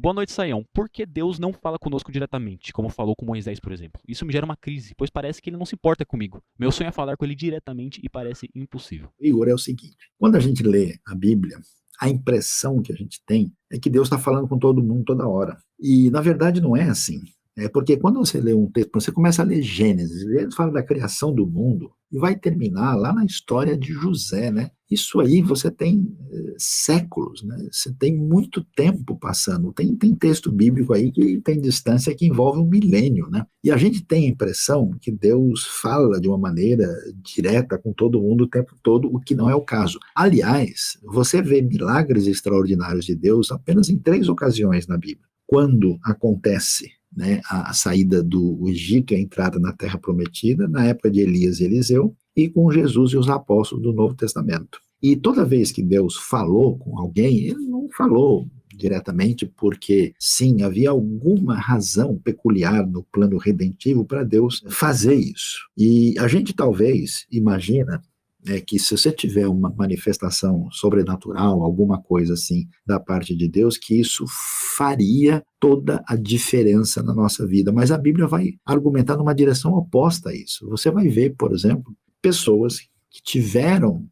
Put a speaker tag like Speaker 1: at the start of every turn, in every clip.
Speaker 1: Boa noite, Saião. Por que Deus não fala conosco diretamente, como falou com Moisés, por exemplo? Isso me gera uma crise, pois parece que ele não se importa comigo. Meu sonho é falar com ele diretamente e parece impossível.
Speaker 2: Igor, é o seguinte: quando a gente lê a Bíblia, a impressão que a gente tem é que Deus está falando com todo mundo toda hora. E, na verdade, não é assim. É porque quando você lê um texto, você começa a ler Gênesis, ele fala da criação do mundo e vai terminar lá na história de José, né? Isso aí você tem séculos, né? Você tem muito tempo passando. Tem texto bíblico aí que tem distância que envolve um milênio, né? E a gente tem a impressão que Deus fala de uma maneira direta com todo mundo o tempo todo, o que não é o caso. Aliás, você vê milagres extraordinários de Deus apenas em 3 ocasiões na Bíblia. Quando acontece, né, a saída do Egito e a entrada na Terra Prometida, na época de Elias e Eliseu, e com Jesus e os apóstolos do Novo Testamento. E toda vez que Deus falou com alguém, ele não falou diretamente porque, sim, havia alguma razão peculiar no plano redentivo para Deus fazer isso. E a gente talvez imagina que se você tiver uma manifestação sobrenatural, alguma coisa assim da parte de Deus, que isso faria toda a diferença na nossa vida. Mas a Bíblia vai argumentar numa direção oposta a isso. Você vai ver, por exemplo, pessoas que tiveram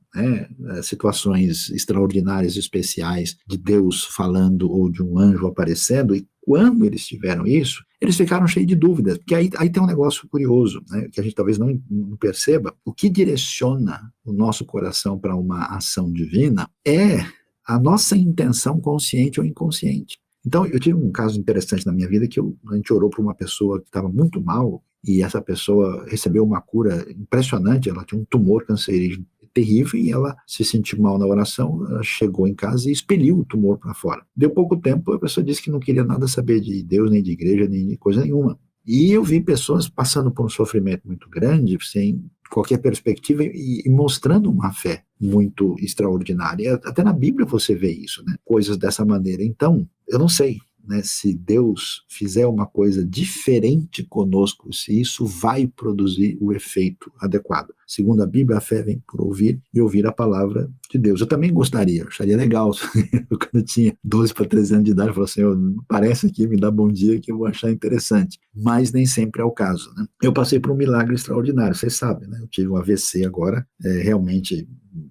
Speaker 2: situações extraordinárias, especiais, de Deus falando ou de um anjo aparecendo, e quando eles tiveram isso, eles ficaram cheios de dúvidas, porque aí tem um negócio curioso, né, que a gente talvez não perceba. O que direciona o nosso coração para uma ação divina é a nossa intenção consciente ou inconsciente. Então, eu tive um caso interessante na minha vida que a gente orou para uma pessoa que estava muito mal, e essa pessoa recebeu uma cura impressionante. Ela tinha um tumor cancerígeno terrível e ela se sentiu mal na oração. Ela chegou em casa e expeliu o tumor para fora. Deu pouco tempo, a pessoa disse que não queria nada saber de Deus, nem de igreja, nem de coisa nenhuma. E eu vi pessoas passando por um sofrimento muito grande, sem qualquer perspectiva, e mostrando uma fé muito extraordinária. Até na Bíblia você vê isso, né? Coisas dessa maneira. Então, eu não sei, né, se Deus fizer uma coisa diferente conosco, se isso vai produzir o efeito adequado. Segundo a Bíblia, a fé vem por ouvir e ouvir a palavra de Deus. Eu também gostaria, eu acharia legal. Quando eu tinha 12 para 13 anos de idade, eu falei assim: parece aqui, me dá bom dia que eu vou achar interessante. Mas nem sempre é o caso, né? Eu passei por um milagre extraordinário, vocês sabem, né? Eu tive um AVC agora, realmente,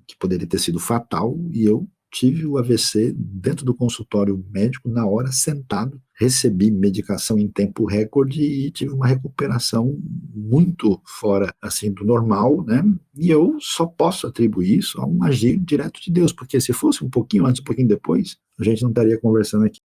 Speaker 2: que poderia ter sido fatal, e eu tive o AVC dentro do consultório médico, na hora, sentado, recebi medicação em tempo recorde e tive uma recuperação muito fora, assim, do normal, né? E eu só posso atribuir isso a um agir direto de Deus, porque se fosse um pouquinho antes, um pouquinho depois, a gente não estaria conversando aqui.